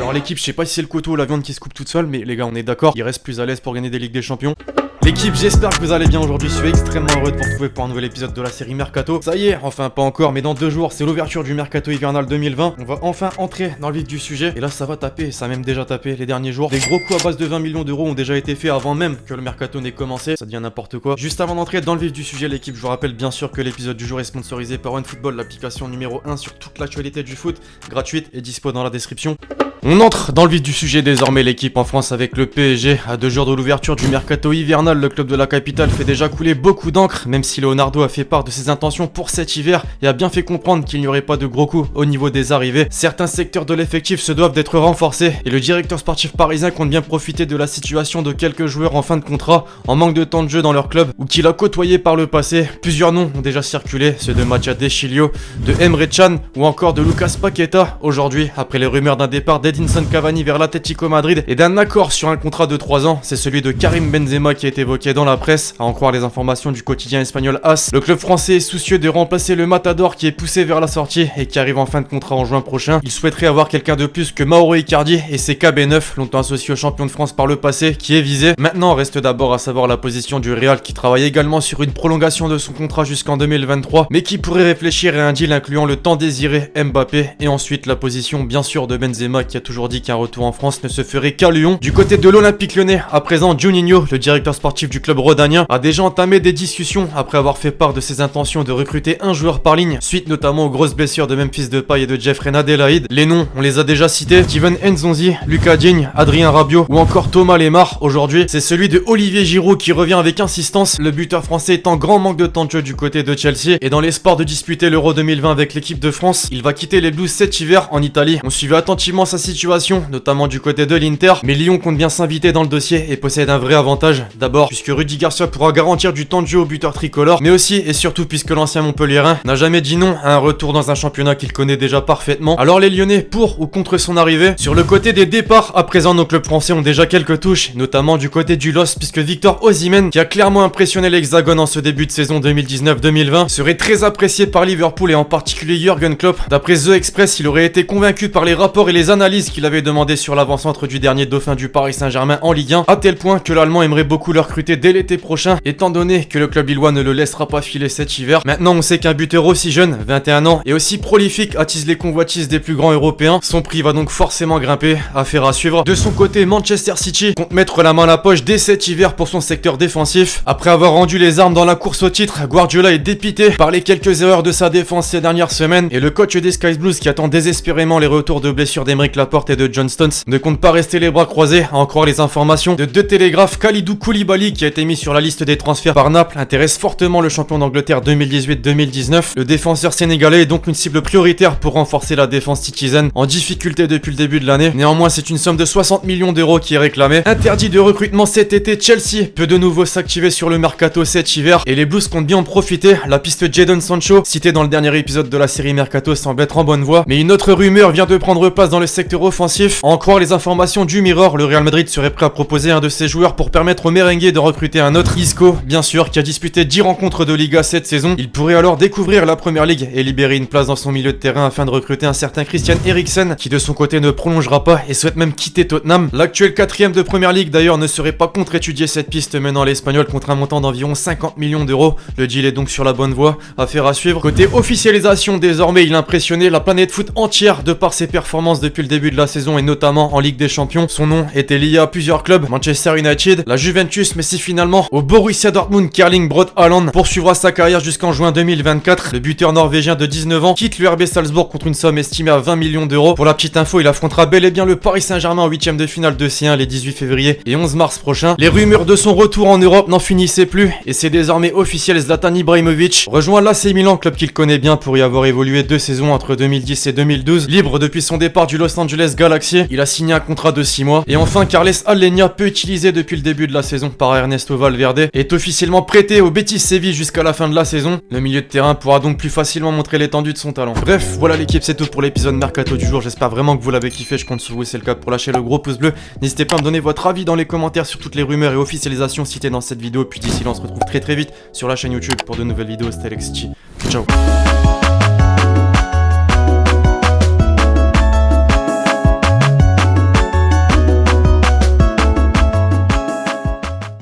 Alors l'équipe, je sais pas si c'est le couteau ou la viande qui se coupe toute seule, mais les gars, on est d'accord, il reste plus à l'aise pour gagner des Ligues des Champions. L'équipe, j'espère que vous allez bien aujourd'hui, je suis extrêmement heureux de vous retrouver pour un nouvel épisode de la série Mercato. Ça y est, enfin pas encore, mais dans 2 jours, c'est l'ouverture du Mercato hivernal 2020. On va enfin entrer dans le vif du sujet, et là ça va taper, ça a même déjà tapé les derniers jours. Des gros coups à base de 20 millions d'euros ont déjà été faits avant même que le Mercato n'ait commencé, ça devient n'importe quoi. Juste avant d'entrer dans le vif du sujet, l'équipe, je vous rappelle bien sûr que l'épisode du jour est sponsorisé par OneFootball, l'application numéro 1 sur toute l'actualité du foot, gratuite et dispo dans la description. On entre dans le vif du sujet désormais, l'équipe en France avec le PSG. À 2 jours de l'ouverture du Mercato hivernal, le club de la capitale fait déjà couler beaucoup d'encre, même si Leonardo a fait part de ses intentions pour cet hiver et a bien fait comprendre qu'il n'y aurait pas de gros coups au niveau des arrivées. Certains secteurs de l'effectif se doivent d'être renforcés et le directeur sportif parisien compte bien profiter de la situation de quelques joueurs en fin de contrat, en manque de temps de jeu dans leur club ou qu'il a côtoyé par le passé. Plusieurs noms ont déjà circulé, ceux de Mathia Deschilio, de Emre Can ou encore de Lucas Paqueta. Aujourd'hui, après les rumeurs d'un départ d'Edinson Cavani vers l'Atlético Madrid et d'un accord sur un contrat de 3 ans, c'est celui de Karim Benzema qui est évoqué dans la presse. À en croire les informations du quotidien espagnol AS, le club français est soucieux de remplacer le Matador qui est poussé vers la sortie et qui arrive en fin de contrat en juin prochain. Il souhaiterait avoir quelqu'un de plus que Mauro Icardi et c'est KB9, longtemps associé au champion de France par le passé, qui est visé. Maintenant reste d'abord à savoir la position du Real qui travaille également sur une prolongation de son contrat jusqu'en 2023, mais qui pourrait réfléchir à un deal incluant le temps désiré Mbappé et ensuite la position bien sûr de Benzema qui a toujours dit qu'un retour en France ne se ferait qu'à Lyon. Du côté de l'Olympique Lyonnais, à présent Juninho, le directeur sportif du club rhodanien, a déjà entamé des discussions après avoir fait part de ses intentions de recruter un joueur par ligne, suite notamment aux grosses blessures de Memphis Depay et de Jeffrey Adelaide. Les noms, on les a déjà cités, Steven Nzonzi, Lucas Digne, Adrien Rabiot ou encore Thomas Lemar. Aujourd'hui, c'est celui de Olivier Giroud qui revient avec insistance, le buteur français est en grand manque de temps de jeu du côté de Chelsea et dans l'espoir de disputer l'Euro 2020 avec l'équipe de France, il va quitter les Blues cet hiver en Italie. On suivait attentivement sa situation, notamment du côté de l'Inter, mais Lyon compte bien s'inviter dans le dossier et possède un vrai avantage. D'abord, puisque Rudy Garcia pourra garantir du temps de jeu au buteur tricolore, mais aussi et surtout puisque l'ancien Montpellierin n'a jamais dit non à un retour dans un championnat qu'il connaît déjà parfaitement. Alors les Lyonnais, pour ou contre son arrivée? Sur le côté des départs, à présent nos clubs français ont déjà quelques touches, notamment du côté du LOS, puisque Victor Osimhen, qui a clairement impressionné l'Hexagone en ce début de saison 2019-2020, serait très apprécié par Liverpool et en particulier Jürgen Klopp. D'après The Express, il aurait été convaincu par les rapports et les analyses qu'il avait demandé sur l'avant-centre du dernier dauphin du Paris Saint-Germain en Ligue 1, à tel point que l'Allemand aimerait beaucoup le recruter dès l'été prochain, étant donné que le club lillois ne le laissera pas filer cet hiver. Maintenant, on sait qu'un buteur aussi jeune, 21 ans, et aussi prolifique attise les convoitises des plus grands européens. Son prix va donc forcément grimper, affaire à suivre. De son côté, Manchester City compte mettre la main à la poche dès cet hiver pour son secteur défensif. Après avoir rendu les armes dans la course au titre, Guardiola est dépité par les quelques erreurs de sa défense ces dernières semaines, et le coach des Sky Blues, qui attend désespérément les retours de blessures d'Aymeric Laporte et de John Stones, ne compte pas rester les bras croisés. À en croire les informations de deux télégraphes, Kalidou Koulibaly, qui a été mis sur la liste des transferts par Naples, intéresse fortement le champion d'Angleterre 2018-2019. Le défenseur sénégalais est donc une cible prioritaire pour renforcer la défense citizen, en difficulté depuis le début de l'année. Néanmoins, c'est une somme de 60 millions d'euros qui est réclamée. Interdit de recrutement cet été, Chelsea peut de nouveau s'activer sur le Mercato cet hiver et les Blues comptent bien en profiter. La piste Jadon Sancho, citée dans le dernier épisode de la série Mercato, semble être en bonne voie, mais une autre rumeur vient de prendre place dans le secteur offensif. À en croire les informations du Mirror, le Real Madrid serait prêt à proposer un de ses joueurs pour permettre aux merengues de recruter un autre. Isco, bien sûr, qui a disputé 10 rencontres de Liga cette saison. Il pourrait alors découvrir la Première Ligue et libérer une place dans son milieu de terrain afin de recruter un certain Christian Eriksen, qui de son côté ne prolongera pas et souhaite même quitter Tottenham. L'actuel 4ème de Première Ligue d'ailleurs ne serait pas contre étudier cette piste menant l'Espagnol contre un montant d'environ 50 millions d'euros. Le deal est donc sur la bonne voie, affaire à suivre. Côté officialisation, désormais il a impressionné la planète foot entière de par ses performances depuis le début de la saison et notamment en Ligue des Champions. Son nom était lié à plusieurs clubs, Manchester United, la Juventus, mais c'est finalement au Borussia Dortmund qu'Erling Braut Haaland poursuivra sa carrière jusqu'en juin 2024. Le buteur norvégien de 19 ans quitte le RB Salzbourg contre une somme estimée à 20 millions d'euros. Pour la petite info, il affrontera bel et bien le Paris Saint-Germain en 8ème de finale de C1 les 18 février et 11 mars prochains. Les rumeurs de son retour en Europe n'en finissaient plus et c'est désormais officiel, Zlatan Ibrahimovic rejoint l'AC Milan, club qu'il connaît bien pour y avoir évolué 2 saisons entre 2010 et 2012. Libre depuis son départ du Los Angeles Galaxy, il a signé un contrat de 6 mois. Et enfin, Carles Alenia, peu utilisé depuis le début de la saison par Ernesto Valverde, est officiellement prêté au Betis Séville jusqu'à la fin de la saison. Le milieu de terrain pourra donc plus facilement montrer l'étendue de son talent. Bref, voilà l'équipe, c'est tout pour l'épisode Mercato du jour. J'espère vraiment que vous l'avez kiffé, je compte sur vous, c'est le cas, pour lâcher le gros pouce bleu. N'hésitez pas à me donner votre avis dans les commentaires sur toutes les rumeurs et officialisations citées dans cette vidéo. Puis d'ici là, on se retrouve très vite sur la chaîne YouTube pour de nouvelles vidéos. C'était Alexis. Ciao.